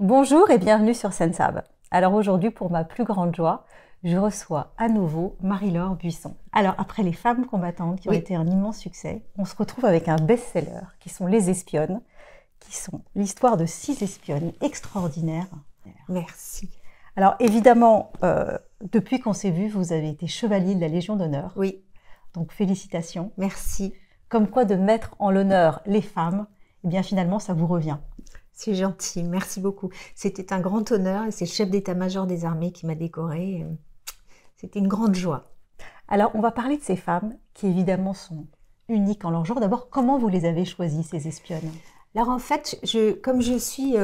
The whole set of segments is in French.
Bonjour et bienvenue sur Sensab. Alors aujourd'hui, pour ma plus grande joie, je reçois à nouveau Marie-Laure Buisson. Alors après Les Femmes combattantes qui ont été un immense succès, on se retrouve avec un best-seller qui sont Les Espionnes, qui sont l'histoire de 6 espionnes extraordinaires. Merci. Alors évidemment, depuis qu'on s'est vu, vous avez été chevalier de la Légion d'honneur. Oui. Donc félicitations. Merci. Comme quoi de mettre en l'honneur les femmes, eh bien finalement ça vous revient. C'est gentil, merci beaucoup. C'était un grand honneur et c'est le chef d'état-major des armées qui m'a décorée. C'était une grande joie. Alors on va parler de ces femmes qui évidemment sont uniques en leur genre. D'abord, comment vous les avez choisies, ces espionnes ? Alors en fait, comme je suis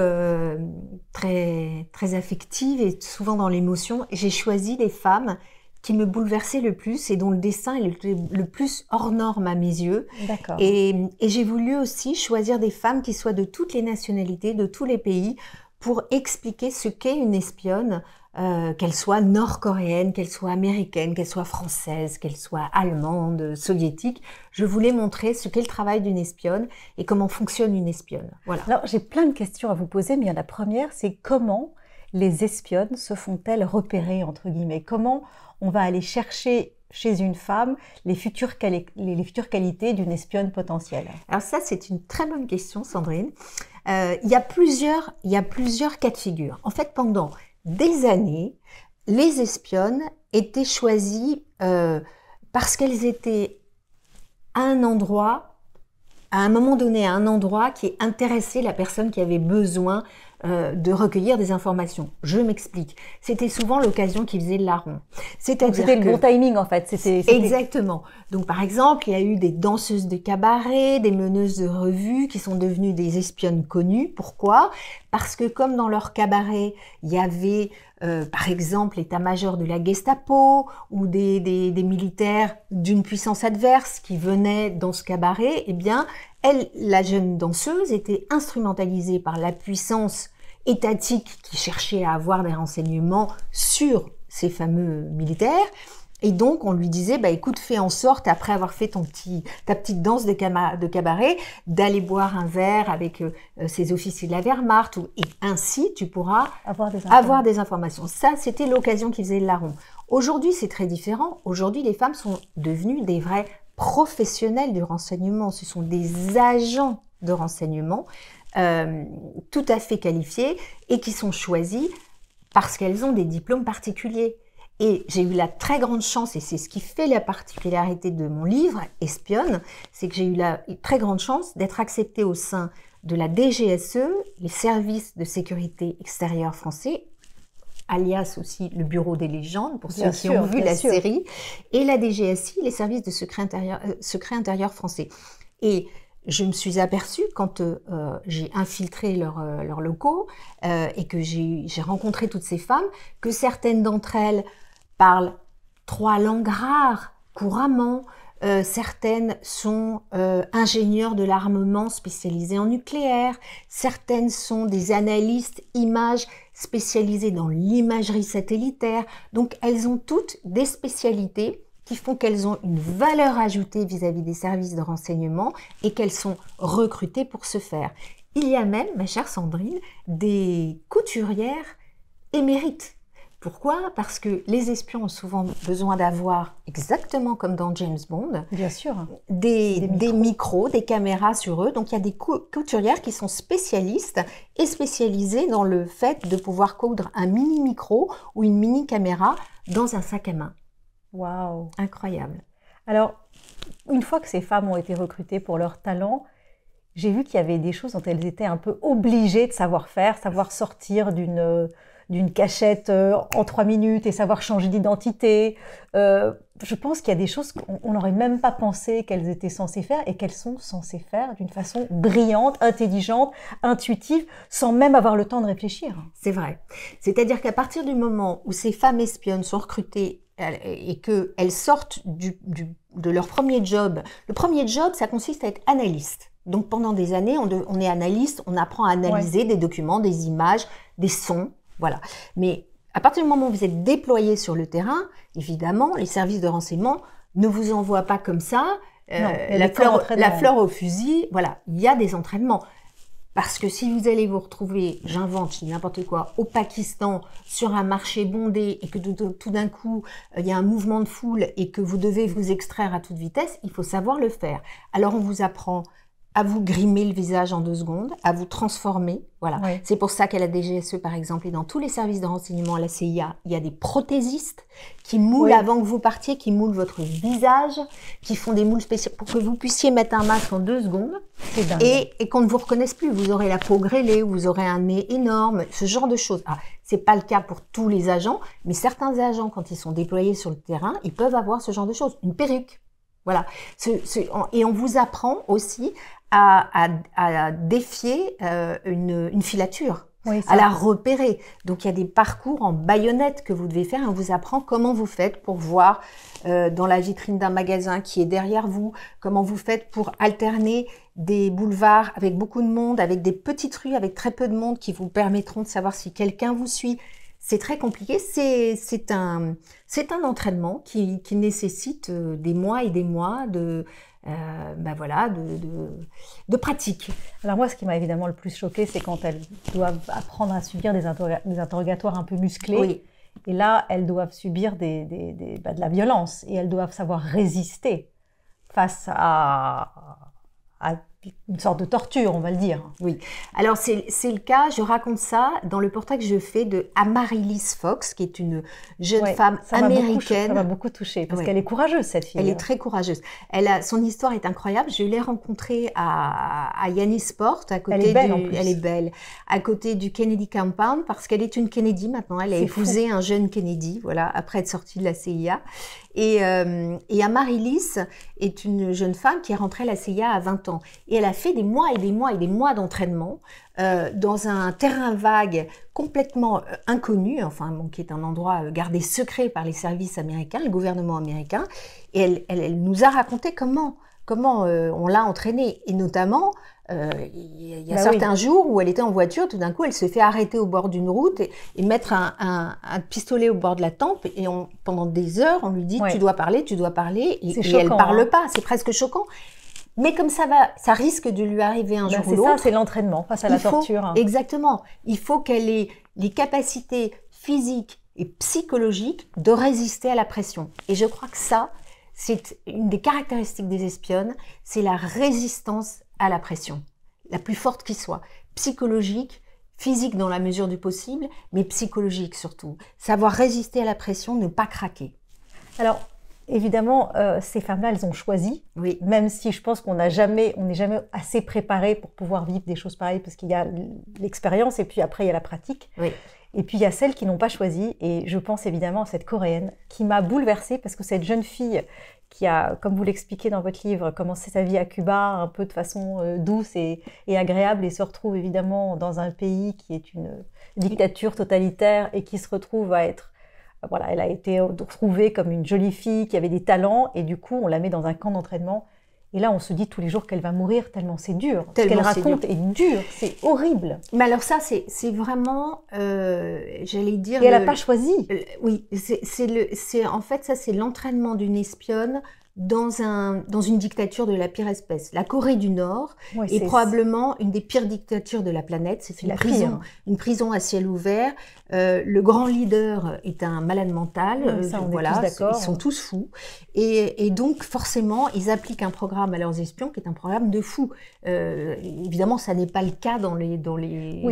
très affective et souvent dans l'émotion, j'ai choisi les femmes qui me bouleversaient le plus et dont le destin est le plus hors norme à mes yeux. D'accord. Et j'ai voulu aussi choisir des femmes qui soient de toutes les nationalités, de tous les pays, pour expliquer ce qu'est une espionne, qu'elle soit nord-coréenne, qu'elle soit américaine, qu'elle soit française, qu'elle soit allemande, soviétique. Je voulais montrer ce qu'est le travail d'une espionne et comment fonctionne une espionne. Voilà. Alors j'ai plein de questions à vous poser, mais la première, c'est comment les espionnes se font-elles repérer, entre guillemets ? Comment on va aller chercher chez une femme les futures qualités d'une espionne potentielle? Alors ça, c'est une très bonne question, Sandrine. Il y a plusieurs cas de figure. En fait, pendant des années, les espionnes étaient choisies parce qu'elles étaient à un endroit, à un moment donné, à un endroit qui intéressait la personne qui avait besoin de recueillir des informations. Je m'explique. C'était souvent l'occasion qui faisait le larron. C'était le bon timing en fait. Exactement. Donc par exemple, il y a eu des danseuses de cabaret, des meneuses de revue qui sont devenues des espionnes connues. Pourquoi ? Parce que comme dans leur cabaret, il y avait par exemple l'état-major de la Gestapo ou des militaires d'une puissance adverse qui venaient dans ce cabaret, eh bien, elle, la jeune danseuse, était instrumentalisée par la puissance étatique qui cherchait à avoir des renseignements sur ces fameux militaires. Et donc, on lui disait, bah, écoute, fais en sorte, après avoir fait ta petite danse de cabaret, d'aller boire un verre avec ces officiers de la Wehrmacht, et ainsi, tu pourras avoir des informations. Ça, c'était l'occasion qui faisait le larron. Aujourd'hui, c'est très différent. Aujourd'hui, les femmes sont devenues des vrais professionnels du renseignement. Ce sont des agents de renseignement tout à fait qualifiés et qui sont choisis parce qu'elles ont des diplômes particuliers. Et j'ai eu la très grande chance, et c'est ce qui fait la particularité de mon livre, Espionne, c'est que j'ai eu la très grande chance d'être acceptée au sein de la DGSE, les services de sécurité extérieure français, alias aussi le Bureau des légendes, pour ceux qui ont vu la série, et la DGSI, les services de secret intérieur français. Et je me suis aperçue, quand j'ai infiltré leurs locaux et que j'ai rencontré toutes ces femmes, que certaines d'entre elles parlent 3 langues rares couramment, certaines sont ingénieurs de l'armement spécialisés en nucléaire, certaines sont des analystes images spécialisées dans l'imagerie satellitaire. Donc elles ont toutes des spécialités qui font qu'elles ont une valeur ajoutée vis-à-vis des services de renseignement et qu'elles sont recrutées pour ce faire. Il y a même, ma chère Sandrine, des couturières émérites. Pourquoi ? Parce que les espions ont souvent besoin d'avoir, exactement comme dans James Bond, bien sûr, des micros, des caméras sur eux. Donc il y a des couturières qui sont spécialistes et spécialisées dans le fait de pouvoir coudre un mini micro ou une mini caméra dans un sac à main. Waouh, incroyable. Alors, une fois que ces femmes ont été recrutées pour leur talent, j'ai vu qu'il y avait des choses dont elles étaient un peu obligées de savoir faire, savoir sortir d'une cachette en 3 minutes et savoir changer d'identité. Je pense qu'il y a des choses qu'on n'aurait même pas pensé qu'elles étaient censées faire et qu'elles sont censées faire d'une façon brillante, intelligente, intuitive, sans même avoir le temps de réfléchir. C'est vrai. C'est-à-dire qu'à partir du moment où ces femmes espionnes sont recrutées et qu'elles sortent de leur premier job, le premier job, ça consiste à être analyste. Donc pendant des années, on est analyste, on apprend à analyser des documents, des images, des sons. Voilà. Mais à partir du moment où vous êtes déployé sur le terrain, évidemment, les services de renseignement ne vous envoient pas comme ça, la fleur au fusil. Voilà, il y a des entraînements. Parce que si vous allez vous retrouver, j'invente, je dis n'importe quoi, au Pakistan, sur un marché bondé, et que tout d'un coup, il y a un mouvement de foule et que vous devez vous extraire à toute vitesse, il faut savoir le faire. Alors, on vous apprend à vous grimer le visage en 2 secondes, à vous transformer. Voilà. Oui. C'est pour ça qu'à la DGSE, par exemple, et dans tous les services de renseignement à la CIA, il y a des prothésistes qui moulent avant que vous partiez, qui moulent votre visage, qui font des moules spéciaux pour que vous puissiez mettre un masque en 2 secondes et qu'on ne vous reconnaisse plus. Vous aurez la peau grêlée, vous aurez un nez énorme, ce genre de choses. Ah, c'est pas le cas pour tous les agents, mais certains agents, quand ils sont déployés sur le terrain, ils peuvent avoir ce genre de choses. Une perruque. Voilà. Et on vous apprend aussi à défier une filature, à la repérer. Donc, il y a des parcours en baïonnette que vous devez faire. On vous apprend comment vous faites pour voir dans la vitrine d'un magasin qui est derrière vous, comment vous faites pour alterner des boulevards avec beaucoup de monde, avec des petites rues avec très peu de monde qui vous permettront de savoir si quelqu'un vous suit. C'est très compliqué, c'est un entraînement qui nécessite des mois et des mois de pratique. Alors moi, ce qui m'a évidemment le plus choquée, c'est quand elles doivent apprendre à subir des interrogatoires un peu musclés. Oui. Et là, elles doivent subir de la violence et elles doivent savoir résister face à une sorte de torture, on va le dire. Oui. Alors, c'est le cas, je raconte ça dans le portrait que je fais de Amaryllis Fox, qui est une jeune femme américaine. Ça m'a beaucoup touchée, parce qu'elle est courageuse, cette fille. Elle est très courageuse. Son histoire est incroyable. Je l'ai rencontrée à Yannisport, à côté elle est belle, en plus. Elle est belle. À côté du Kennedy Compound, parce qu'elle est une Kennedy maintenant. Elle a épousé un jeune Kennedy, voilà, après être sortie de la CIA. Et Amaryllis est une jeune femme qui est rentrée à la CIA à 20 ans. Et elle a fait des mois et des mois et des mois d'entraînement dans un terrain vague complètement inconnu, qui est un endroit gardé secret par les services américains, le gouvernement américain. Et elle nous a raconté comment on l'a entraînée. Et notamment, il y a certains jours où elle était en voiture, tout d'un coup, elle se fait arrêter au bord d'une route et mettre un pistolet au bord de la tempe. Et pendant des heures, on lui dit « tu dois parler ». Et elle ne parle pas, c'est presque choquant. Mais comme ça risque de lui arriver un jour ou l'autre. C'est ça, c'est l'entraînement face à la torture. Exactement. Il faut qu'elle ait les capacités physiques et psychologiques de résister à la pression. Et je crois que ça, c'est une des caractéristiques des espionnes, c'est la résistance à la pression, la plus forte qui soit, psychologique, physique dans la mesure du possible, mais psychologique surtout. Savoir résister à la pression, ne pas craquer. Alors, évidemment, ces femmes-là, elles ont choisi, même si je pense qu'on n'est jamais assez préparé pour pouvoir vivre des choses pareilles, parce qu'il y a l'expérience et puis après il y a la pratique. Oui. Et puis il y a celles qui n'ont pas choisi, et je pense évidemment à cette Coréenne qui m'a bouleversée, parce que cette jeune fille qui a, comme vous l'expliquez dans votre livre, commencé sa vie à Cuba un peu de façon douce et agréable, et se retrouve évidemment dans un pays qui est une dictature totalitaire et qui se retrouve à être... Voilà, elle a été retrouvée comme une jolie fille qui avait des talents, et du coup on la met dans un camp d'entraînement. Et là, on se dit tous les jours qu'elle va mourir tellement c'est dur. Ce qu'elle raconte est dur, c'est horrible. Mais alors ça, c'est vraiment, j'allais dire... Et elle n'a pas choisi. Oui, en fait, ça, c'est l'entraînement d'une espionne dans une dictature de la pire espèce. La Corée du Nord est probablement une des pires dictatures de la planète. C'est une prison à ciel ouvert. Le grand leader est un malade mental. Ça, on est tous d'accord. Ils sont tous fous. Et donc, forcément, ils appliquent un programme à leurs espions qui est un programme de fous. Évidemment, ça n'est pas le cas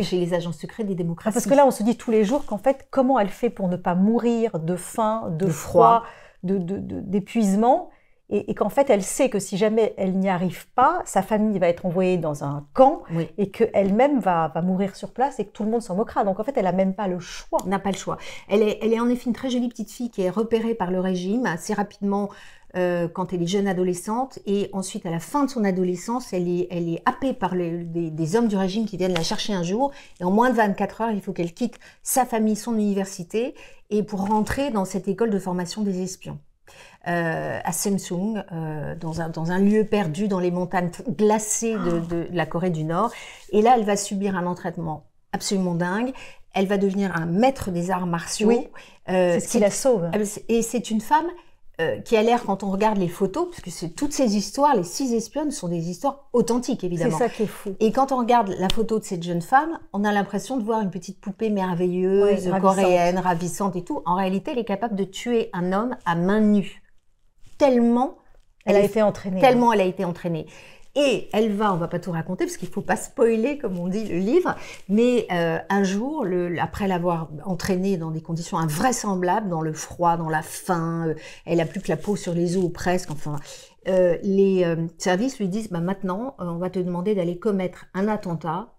chez les agents secrets des démocraties. Parce que là, on se dit tous les jours qu'en fait, comment elle fait pour ne pas mourir de faim, de froid, d'épuisement, et qu'en fait, elle sait que si jamais elle n'y arrive pas, sa famille va être envoyée dans un camp et qu'elle-même va mourir sur place et que tout le monde s'en moquera. Donc en fait, elle n'a même pas le choix. Elle n'a pas le choix. Elle est en effet une très jolie petite fille qui est repérée par le régime assez rapidement quand elle est jeune adolescente, et ensuite à la fin de son adolescence, elle est happée par des hommes du régime qui viennent la chercher un jour, et en moins de 24 heures, il faut qu'elle quitte sa famille, son université, et pour rentrer dans cette école de formation des espions. À Samsung, dans un lieu perdu dans les montagnes glacées de la Corée du Nord. Et là, elle va subir un entraînement absolument dingue. Elle va devenir un maître des arts martiaux. Oui, c'est ce qui la sauve. Et c'est une femme qui a l'air, quand on regarde les photos, parce que toutes ces histoires, les 6 espionnes sont des histoires authentiques, évidemment. C'est ça qui est fou. Et quand on regarde la photo de cette jeune femme, on a l'impression de voir une petite poupée merveilleuse, coréenne, ravissante et tout. En réalité, elle est capable de tuer un homme à main nue. Tellement elle a été entraînée. Tellement elle a été entraînée. Et elle va, on va pas tout raconter parce qu'il faut pas spoiler, comme on dit, le livre, mais un jour, après l'avoir entraînée dans des conditions invraisemblables, dans le froid, dans la faim, elle a plus que la peau sur les os ou presque, enfin, les services lui disent, bah, maintenant, on va te demander d'aller commettre un attentat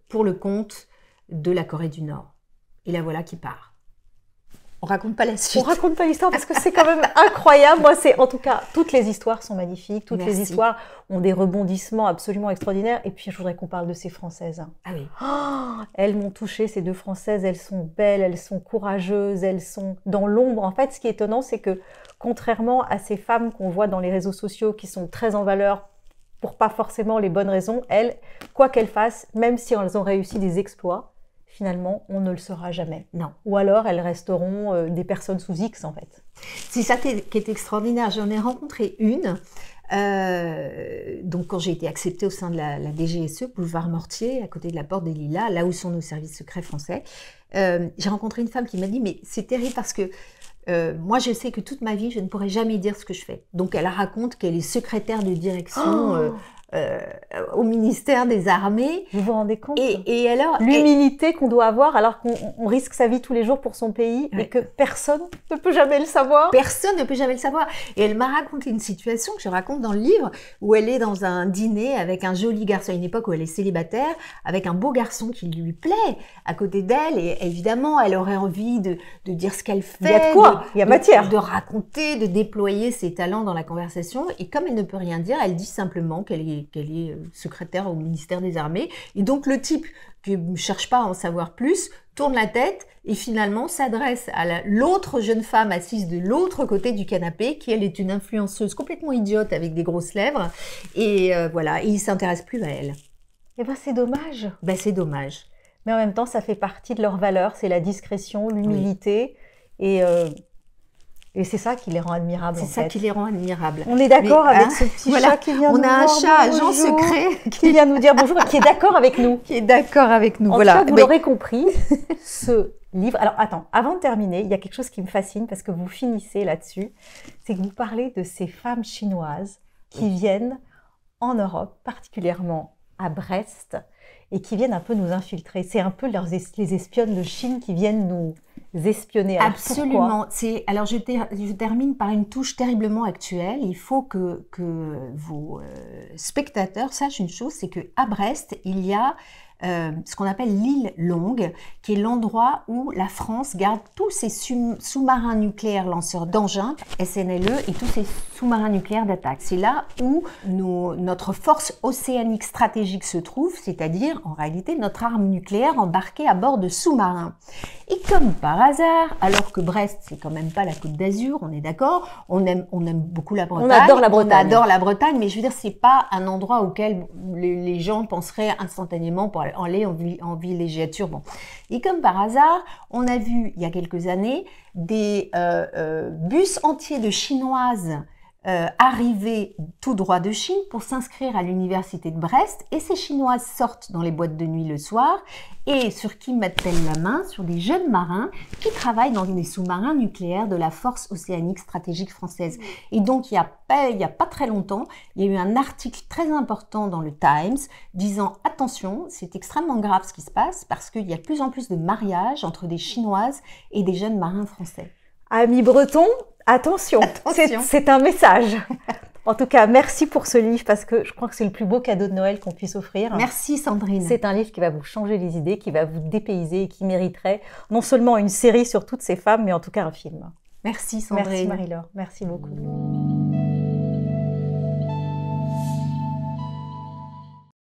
pour le compte de la Corée du Nord. Et la voilà qui part. On raconte pas la suite. On raconte pas l'histoire parce que c'est quand même incroyable. Moi, en tout cas, toutes les histoires sont magnifiques. Toutes les histoires ont des rebondissements absolument extraordinaires. Et puis, je voudrais qu'on parle de ces Françaises. Ah oui. Oh, elles m'ont touchée, ces 2 Françaises. Elles sont belles, elles sont courageuses, elles sont dans l'ombre. En fait, ce qui est étonnant, c'est que contrairement à ces femmes qu'on voit dans les réseaux sociaux qui sont très en valeur pour pas forcément les bonnes raisons, elles, quoi qu'elles fassent, même si elles ont réussi des exploits, finalement, on ne le saura jamais. Non. Ou alors, elles resteront des personnes sous X, en fait. C'est ça qui est extraordinaire. J'en ai rencontré une. Donc, quand j'ai été acceptée au sein de la DGSE, boulevard Mortier, à côté de la Porte des Lilas, là où sont nos services secrets français, j'ai rencontré une femme qui m'a dit « Mais c'est terrible parce que moi, je sais que toute ma vie, je ne pourrai jamais dire ce que je fais. » Donc, elle raconte qu'elle est secrétaire de direction au ministère des Armées. Vous vous rendez compte? Et alors, l'humilité qu'on doit avoir alors qu'on risque sa vie tous les jours pour son pays et que personne ne peut jamais le savoir. Personne ne peut jamais le savoir. Et elle m'a raconté une situation que je raconte dans le livre où elle est dans un dîner avec un joli garçon, à une époque où elle est célibataire, avec un beau garçon qui lui plaît à côté d'elle. Et évidemment, elle aurait envie de dire ce qu'elle fait. Il y a de quoi, il y a matière. De raconter, de déployer ses talents dans la conversation. Et comme elle ne peut rien dire, elle dit simplement qu'elle est secrétaire au ministère des Armées. Et donc, le type qui ne cherche pas à en savoir plus tourne la tête et finalement s'adresse à l'autre jeune femme assise de l'autre côté du canapé, qui elle est une influenceuse complètement idiote avec des grosses lèvres. Et voilà, et il ne s'intéresse plus à elle. Eh ben, c'est dommage. Ben, c'est dommage. Mais en même temps, ça fait partie de leurs valeurs. C'est la discrétion, l'humilité et c'est ça qui les rend admirables. C'est ça qui les rend admirables. On est d'accord avec ce petit chat qui vient nous dire bonjour. On a un chat agent secret qui vient nous dire bonjour et qui est d'accord avec nous. Qui est d'accord avec nous. En tout cas, vous l'aurez compris, ce livre... Alors attends, avant de terminer, il y a quelque chose qui me fascine parce que vous finissez là-dessus. C'est que vous parlez de ces femmes chinoises qui viennent en Europe, particulièrement à Brest, et qui viennent un peu nous infiltrer. C'est un peu les espionnes de Chine qui viennent nous espionner. Alors, absolument. Alors je termine par une touche terriblement actuelle. Il faut que vos spectateurs sachent une chose, c'est qu'à Brest, il y a ce qu'on appelle l'île Longue, qui est l'endroit où la France garde tous ses sous-marins nucléaires lanceurs d'engins, SNLE, et tous ses sous-marins nucléaires d'attaque. C'est là où notre force océanique stratégique se trouve, c'est-à-dire en réalité notre arme nucléaire embarquée à bord de sous-marins. Et comme par hasard, alors que Brest, c'est quand même pas la Côte d'Azur, on est d'accord, on aime beaucoup la Bretagne. On adore la Bretagne. On adore la Bretagne, mais je veux dire, c'est pas un endroit auquel les gens penseraient instantanément pour aller en villégiature. Bon. Et comme par hasard, on a vu il y a quelques années des bus entiers de Chinoises arriver tout droit de Chine pour s'inscrire à l'université de Brest, et ces Chinoises sortent dans les boîtes de nuit le soir, et sur qui mettent-elles la main? Sur des jeunes marins qui travaillent dans des sous-marins nucléaires de la force océanique stratégique française. Et donc il y a pas très longtemps, il y a eu un article très important dans le Times disant attention, c'est extrêmement grave ce qui se passe parce qu'il y a de plus en plus de mariages entre des Chinoises et des jeunes marins français. Amis bretons, attention. C'est un message. En tout cas, merci pour ce livre parce que je crois que c'est le plus beau cadeau de Noël qu'on puisse offrir. Merci Sandrine. C'est un livre qui va vous changer les idées, qui va vous dépayser et qui mériterait non seulement une série sur toutes ces femmes, mais en tout cas un film. Merci Sandrine. Merci Marie-Laure, merci beaucoup.